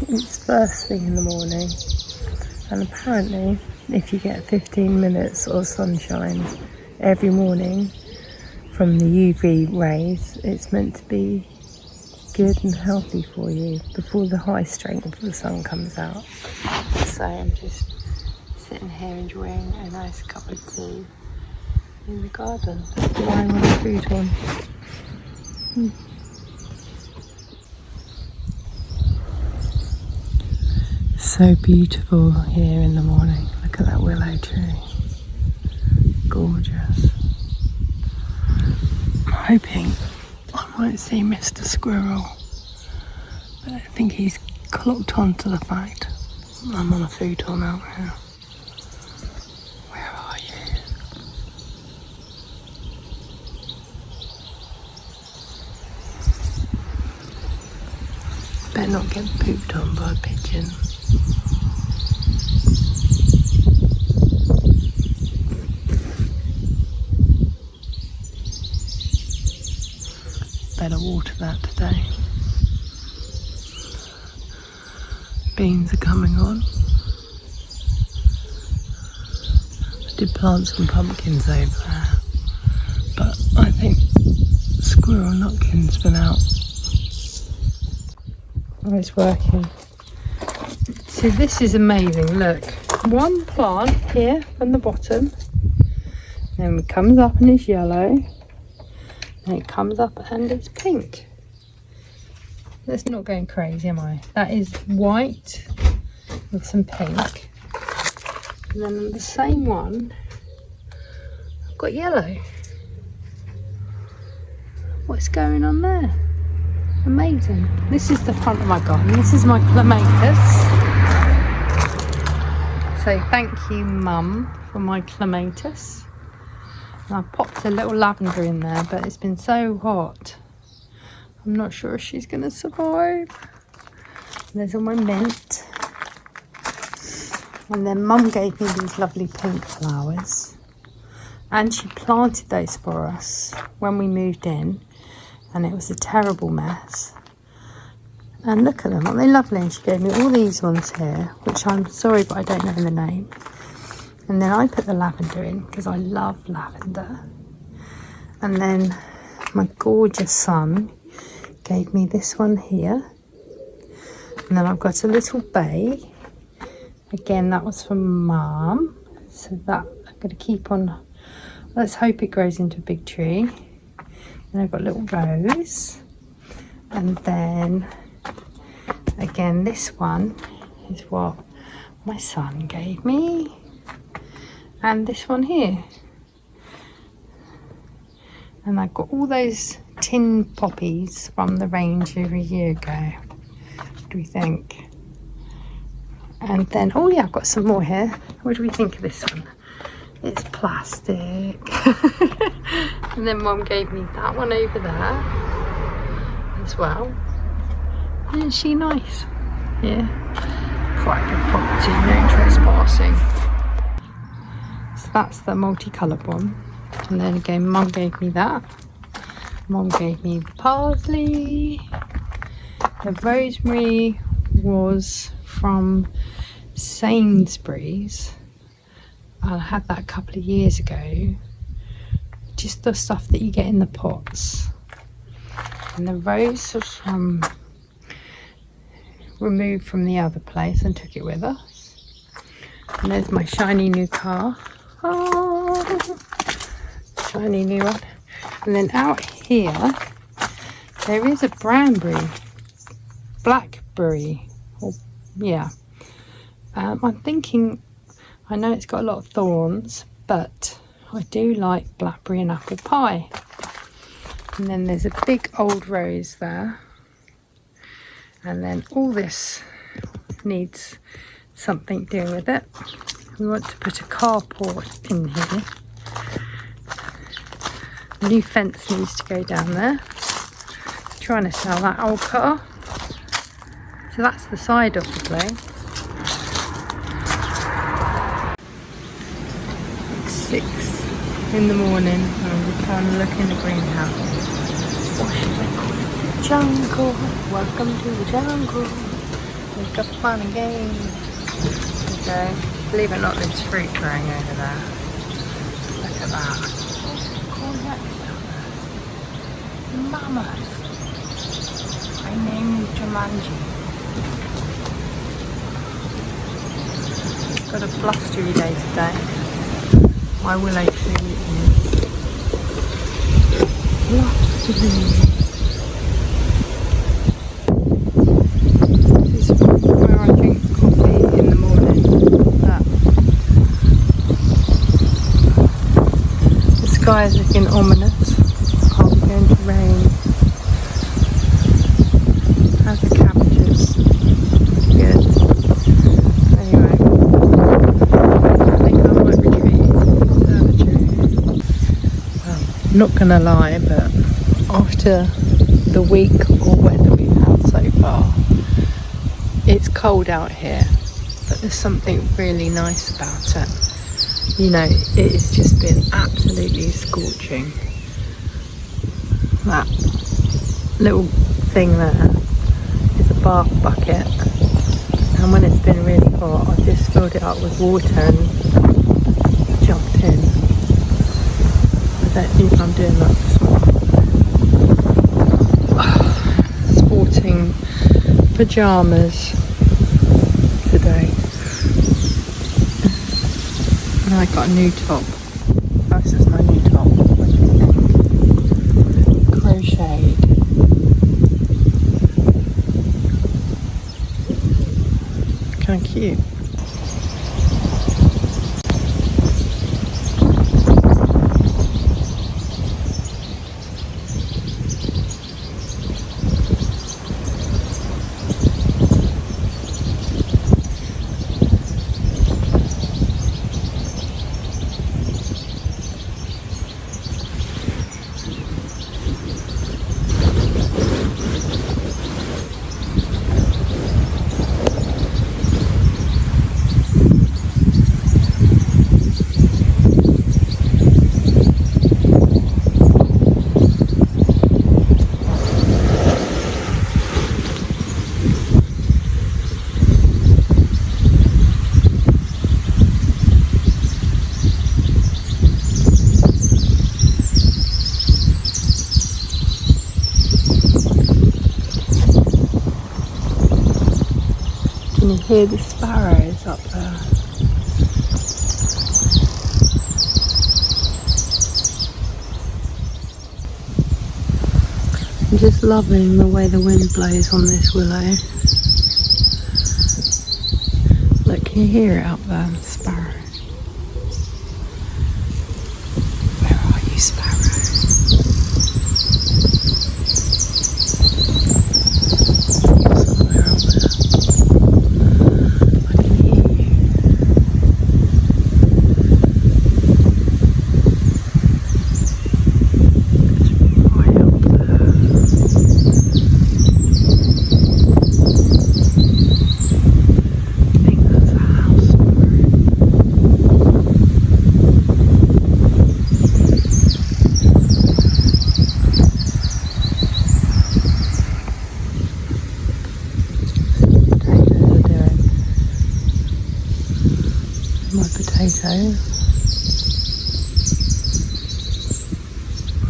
It's first thing in the morning, and apparently if you get 15 minutes of sunshine every morning from the UV rays, it's meant to be good and healthy for you before the high strength of the sun comes out. So I'm just sitting here enjoying a nice cup of tea in the garden, lying on a futon. So beautiful here in the morning. Look at that willow tree. Gorgeous. I'm hoping I might see Mr. Squirrel, but I think he's clocked on to the fact I'm on a futon out here. Where are you? Better not get pooped on by a pigeon. Better water that today. Beans are coming on. I did plant some pumpkins over there, but I think Squirrel Nutkin's been out. Oh, it's working. So this is amazing, look. One plant here from the bottom, then it comes up and it's yellow, and it comes up and it's pink. That's not going crazy, am I? That is white with some pink. And then on the same one, I've got yellow. What's going on there? Amazing. This is the front of my garden. This is my clematis. So thank you, Mum, for my clematis. And I popped a little lavender in there, but it's been so hot. I'm not sure if she's going to survive. There's all my mint. And then Mum gave me these lovely pink flowers. And she planted those for us when we moved in. And it was a terrible mess. And look at them, aren't they lovely? And she gave me all these ones here, which I'm sorry, but I don't know the name. And then I put the lavender in because I love lavender. And then my gorgeous son gave me this one here. And then I've got a little bay. Again, that was from Mum. So that I'm going to keep on. Let's hope it grows into a big tree. And I've got a little rose. And then, again, this one is what my son gave me. And this one here. And I've got all those tin poppies from the range of a year ago. What do we think? And then, oh yeah, I've got some more here. What do we think of this one? It's plastic. And then Mum gave me that one over there as well. Isn't she nice? Yeah. Private property, no trespassing. So that's the multicoloured one. And then again, Mum gave me that. Mum gave me the parsley. The rosemary was from Sainsbury's. I had that a couple of years ago. Just the stuff that you get in the pots. And the rose was from removed from the other place and took it with us. And there's my shiny new car. Oh, shiny new one. And then out here there is a blackberry. Or, yeah. I'm thinking, I know it's got a lot of thorns, but I do like blackberry and apple pie. And then there's a big old rose there. And then all this needs something doing with it. We want to put a carport in here. A new fence needs to go down there. Trying to sell that old car. So that's the side of the place. 6 in the morning and we're trying to look in the greenhouse. What should I call it? The jungle. Welcome to the jungle. We've got fun again. Okay. Believe it or not, there's fruit growing over there. Look at that. Mammoth. I named you Jumanji. Got a blustery day today. My willow tree is blustery. This is where I drink coffee in the morning. The sky is looking ominous. Can't be going to rain. How's the cabbages? Good. Anyway, I think I might retreat into the conservatory. Well, not gonna lie, but after the week or weather we've had so far, it's cold out here, but there's something really nice about it. You know, it has just been absolutely scorching. That little thing there is a bath bucket, and when it's been really hot, I've just filled it up with water and jumped in. I don't think I'm doing that smart. Sporting pyjamas today, and I got a new top. This is my new top. What do you think? Crocheted. Kind of cute. Can you hear the sparrows up there? I'm just loving the way the wind blows on this willow. Look, can you hear it up there, the sparrow? Where are you, sparrow? Somewhere up there. I can hear you. It's right up there. I think that's a house sparrow. Potatoes are doing. My potatoes.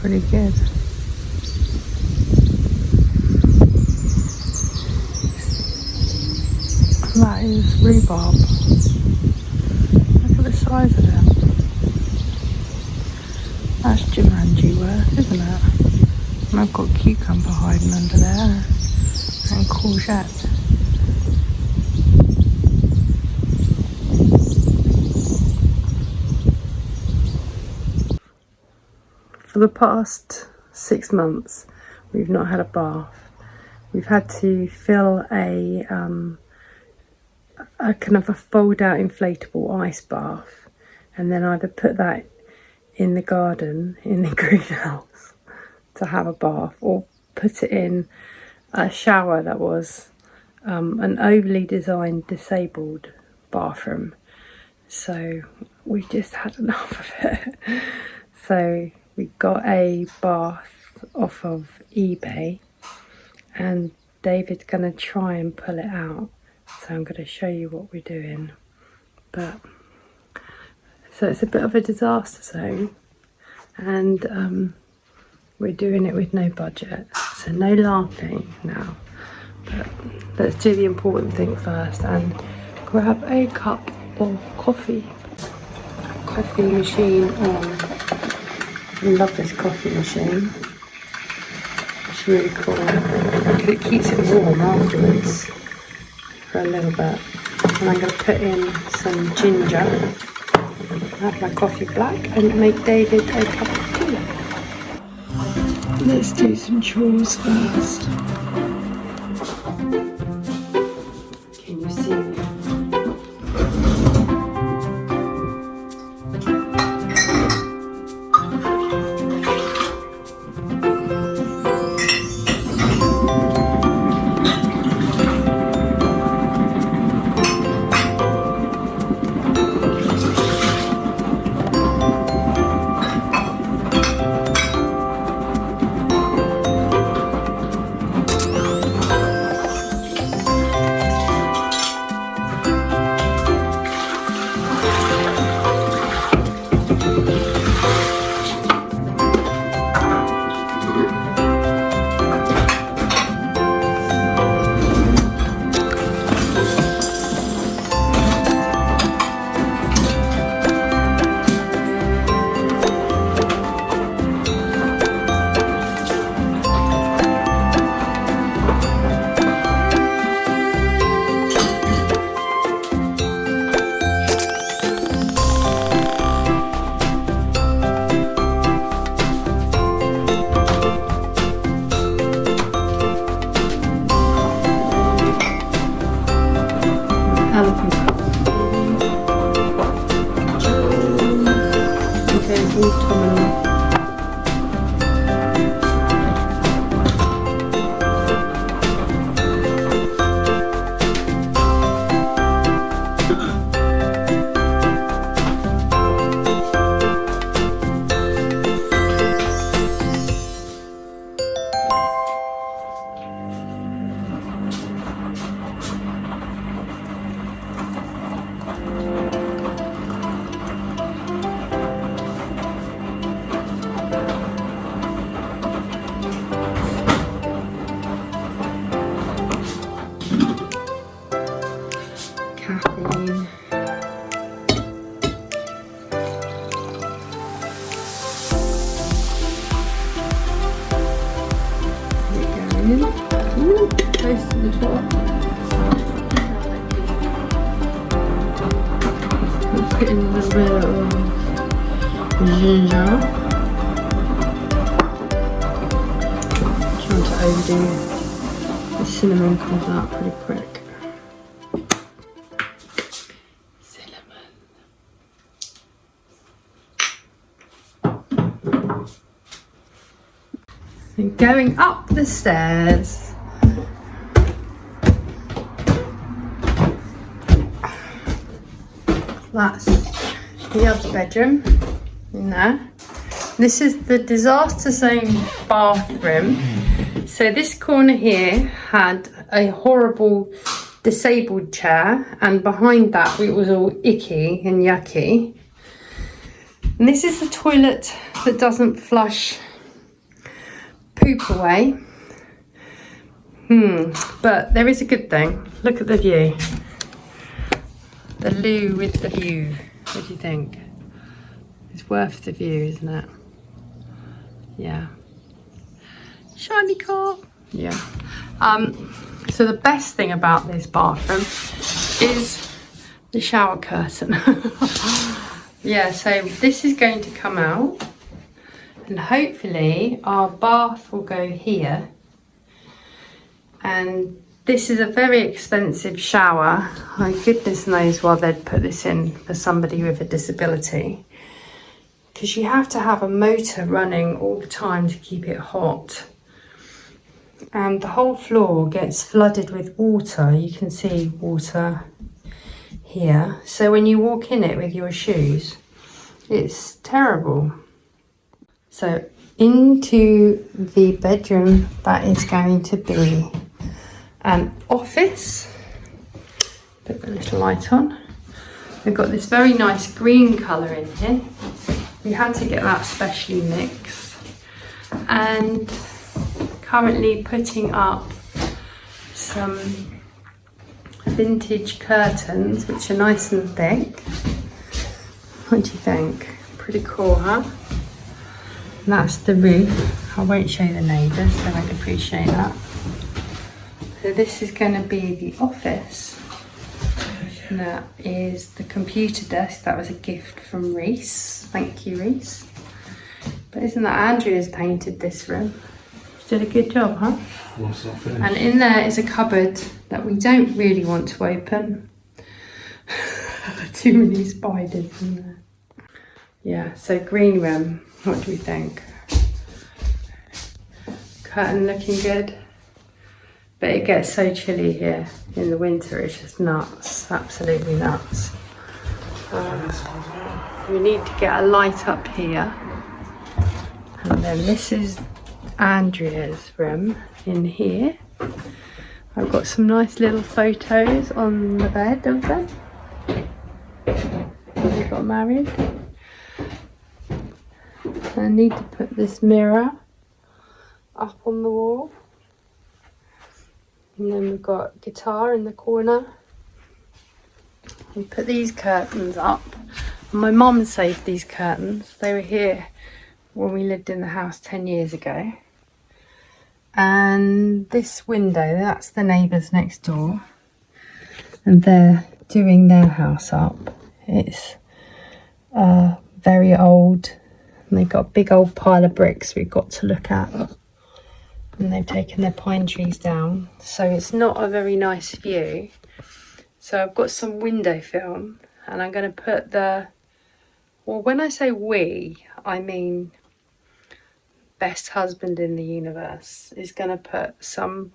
Pretty good. That is rhubarb. Look at the size of them. That's Jumanji worth, isn't it? And I've got cucumber hiding under there. And courgette. For the past 6 months, we've not had a bath. We've had to fill a kind of a fold-out inflatable ice bath, and then either put that in the garden, in the greenhouse, to have a bath, or put it in a shower that was an overly designed disabled bathroom. So we just had enough of it. So we got a bath off of eBay, and David's gonna try and pull it out So I'm going to show you what we're doing. But so it's a bit of a disaster zone, and we're doing it with no budget, so no laughing now. But let's do the important thing first and grab a cup of coffee. Coffee machine on. I love this coffee machine. It's really cool because it keeps it warm afterwards for a little bit. And I'm going to put in some ginger, have my coffee black, and make David a cup of tea. Let's do some chores first. Can you see me? Caffeine. Ooh, close to the top. Let's put in a little bit of ginger. Trying to overdo. The cinnamon comes out pretty quick. And going up the stairs. That's the other bedroom in there. This is the disaster zone bathroom. So this corner here had a horrible disabled chair, and behind that it was all icky and yucky. And this is the toilet that doesn't flush poop away. But there is a good thing. Look at the view. The loo with the view. What do you think? It's worth the view, isn't it? Yeah. Shiny car. Yeah. So the best thing about this bathroom is the shower curtain. Yeah, so this is going to come out. And hopefully our bath will go here. And this is a very expensive shower. Oh, goodness knows why they'd put this in for somebody with a disability. Because you have to have a motor running all the time to keep it hot. And the whole floor gets flooded with water. You can see water here. So when you walk in it with your shoes, it's terrible. So into the bedroom that is going to be an office. Put the little light on. We've got this very nice green colour in here. We had to get that specially mixed. And currently putting up some vintage curtains, which are nice and thick. What do you think? Pretty cool, huh? And that's the roof. I won't show the neighbours, they won't appreciate that. So this is going to be the office. And that is the computer desk. That was a gift from Reese. Thank you, Reese. But isn't that Andrea's painted this room? She did a good job, huh? And in there is a cupboard that we don't really want to open. Too many spiders in there. Yeah, so green room. What do we think? Curtain looking good. But it gets so chilly here in the winter, it's just nuts, absolutely nuts. We need to get a light up here. And then this is Andrea's room in here. I've got some nice little photos on the bed of them. They got married. I need to put this mirror up on the wall. And then we've got guitar in the corner. We put these curtains up. My mum saved these curtains. They were here when we lived in the house 10 years ago. And this window, that's the neighbours next door. And they're doing their house up. It's very old. And they've got a big old pile of bricks we've got to look at. And they've taken their pine trees down, so it's not a very nice view. So I've got some window film, and I'm going to put the, well, when I say we, I mean best husband in the universe is going to put some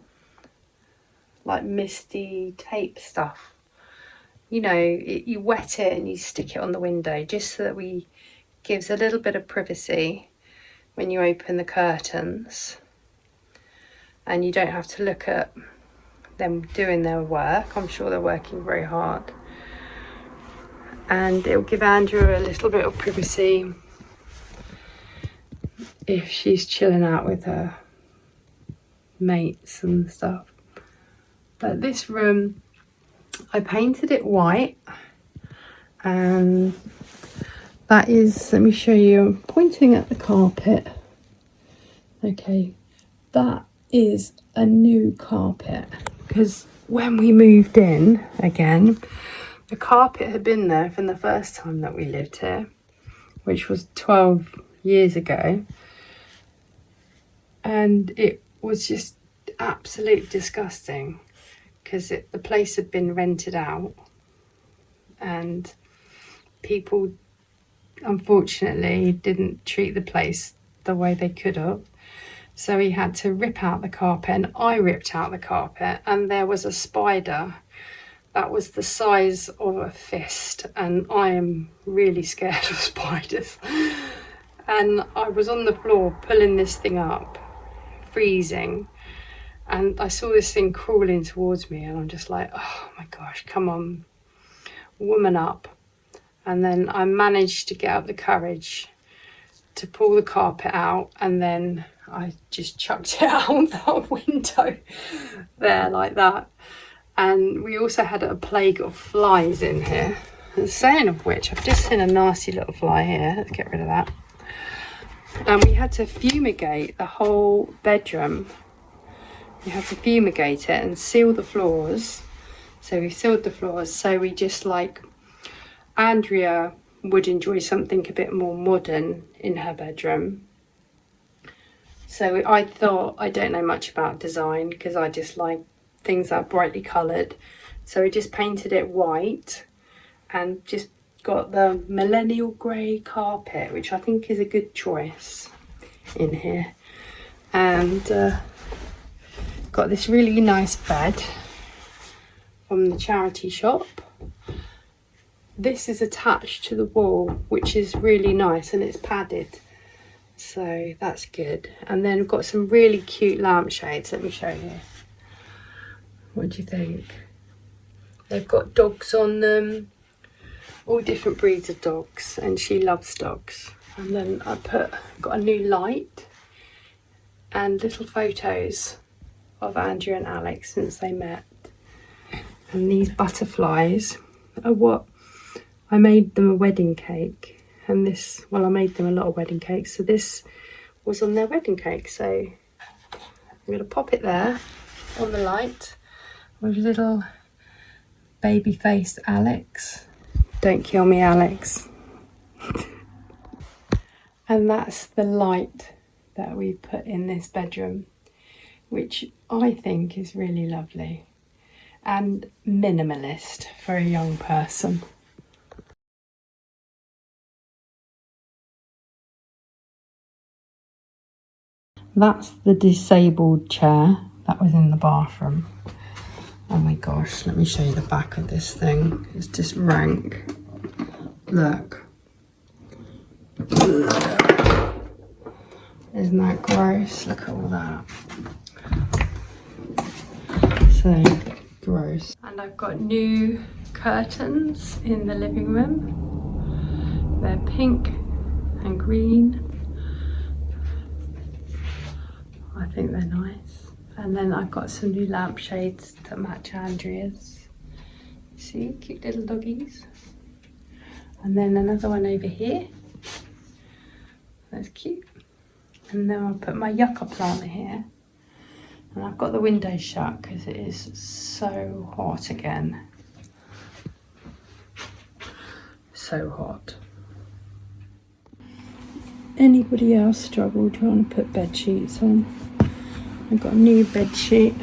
like misty tape stuff. You know, you wet it and you stick it on the window just so that we gives a little bit of privacy when you open the curtains. And you don't have to look at them doing their work. I'm sure they're working very hard. And it'll give Andrew a little bit of privacy if she's chilling out with her mates and stuff. But this room, I painted it white. And that is, let me show you, I'm pointing at the carpet. Okay, that is a new carpet, because when we moved in again, the carpet had been there from the first time that we lived here, which was 12 years ago, and it was just absolutely disgusting because the place had been rented out and people unfortunately didn't treat the place the way they could have. So he had to rip out the carpet, and I ripped out the carpet, and there was a spider that was the size of a fist, and I am really scared of spiders. And I was on the floor pulling this thing up, freezing, and I saw this thing crawling towards me, and I'm just like, oh my gosh, come on, woman up. And then I managed to get up the courage to pull the carpet out, and then I just chucked it out the window there like that. And we also had a plague of flies in here. And saying of which, I've just seen a nasty little fly here. Let's get rid of that. And we had to fumigate the whole bedroom. We had to fumigate it and seal the floors. So we sealed the floors. So we just like, Andrea would enjoy something a bit more modern in her bedroom. So I thought, I don't know much about design because I just like things that are brightly coloured. So I just painted it white and just got the millennial grey carpet, which I think is a good choice in here. And got this really nice bed from the charity shop. This is attached to the wall, which is really nice, and it's padded. So that's good. And then we've got some really cute lampshades. Let me show you. What do you think? They've got dogs on them, all different breeds of dogs, and she loves dogs. And then got a new light and little photos of Andrew and Alex since they met. And these butterflies are what I made them a wedding cake. And this, well, I made them a lot of wedding cakes, so this was on their wedding cake. So I'm going to pop it there on the light with little baby face Alex. Don't kill me, Alex. And that's the light that we put in this bedroom, which I think is really lovely and minimalist for a young person. That's the disabled chair that was in the bathroom. Oh my gosh, let me show you the back of this thing. It's just rank. Look. Isn't that gross? Look at all that. So gross. And I've got new curtains in the living room. They're pink and green. I think they're nice. And then I've got some new lampshades that match Andrea's. See, cute little doggies. And then another one over here. That's cute. And then I'll put my yucca plant here. And I've got the windows shut because it is so hot again. So hot. Anybody else struggle trying to put bed sheets on? I've got a new bed sheet.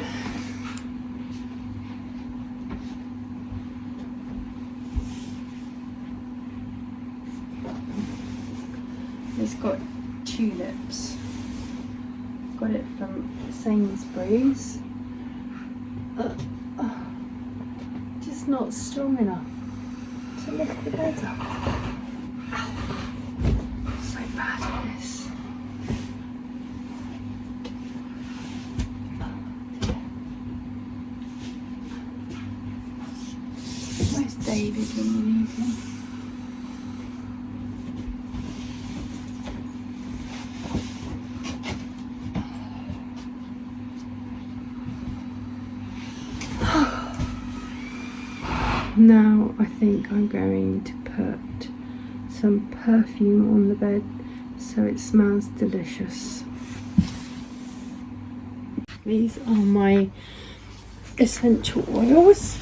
It's got tulips. Got it from Sainsbury's. Just not strong enough to lift the bed up. So bad at this. Where's David when you need him? Now I think I'm going to put some perfume on the bed so it smells delicious. These are my essential oils.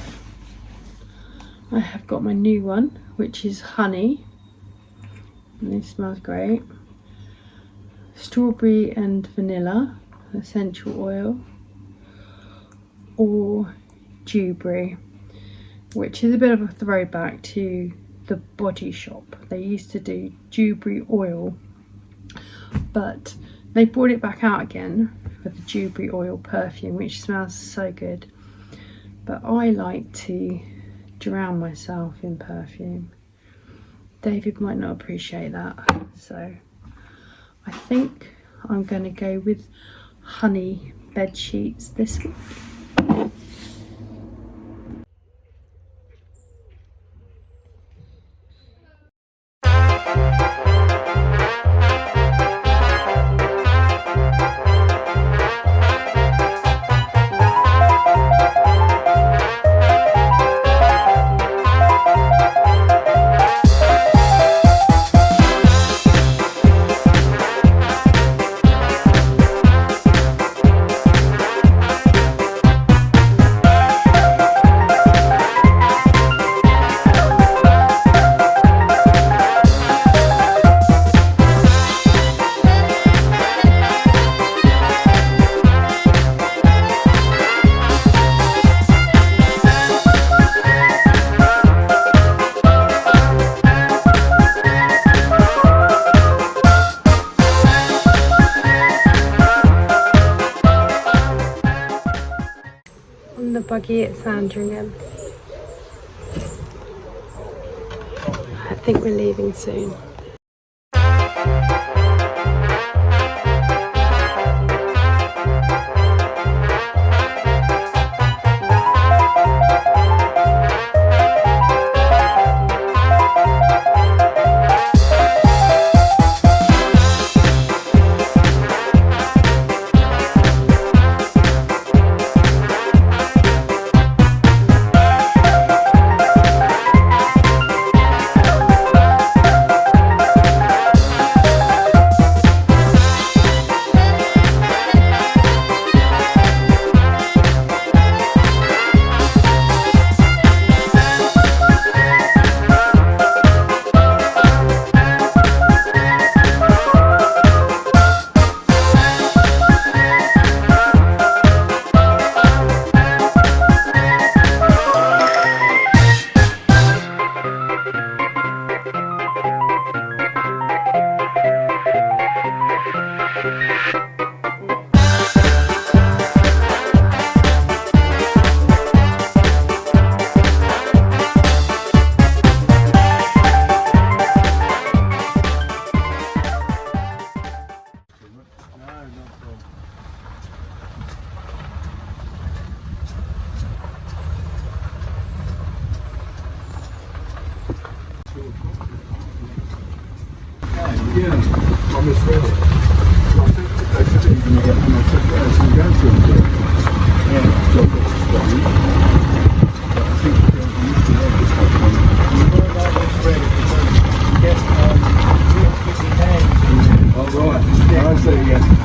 I have got my new one, which is honey, and it smells great. Strawberry and vanilla essential oil, or dewberry, which is a bit of a throwback to the Body Shop. They used to do dewberry oil, but they brought it back out again with the dewberry oil perfume, which smells so good. But I like to drown myself in perfume. David might not appreciate that, so I think I'm going to go with honey bed sheets this week. On the buggy at Sandringham. I think we're leaving soon. Yeah, on this road. So I think they said that you're going to get, and I said, yeah, so we're going to do it. Yeah, so it's strong. But I think we're going to use the road this whole time. You know about this bread because you get real busy hands. Oh, right. I see, yes.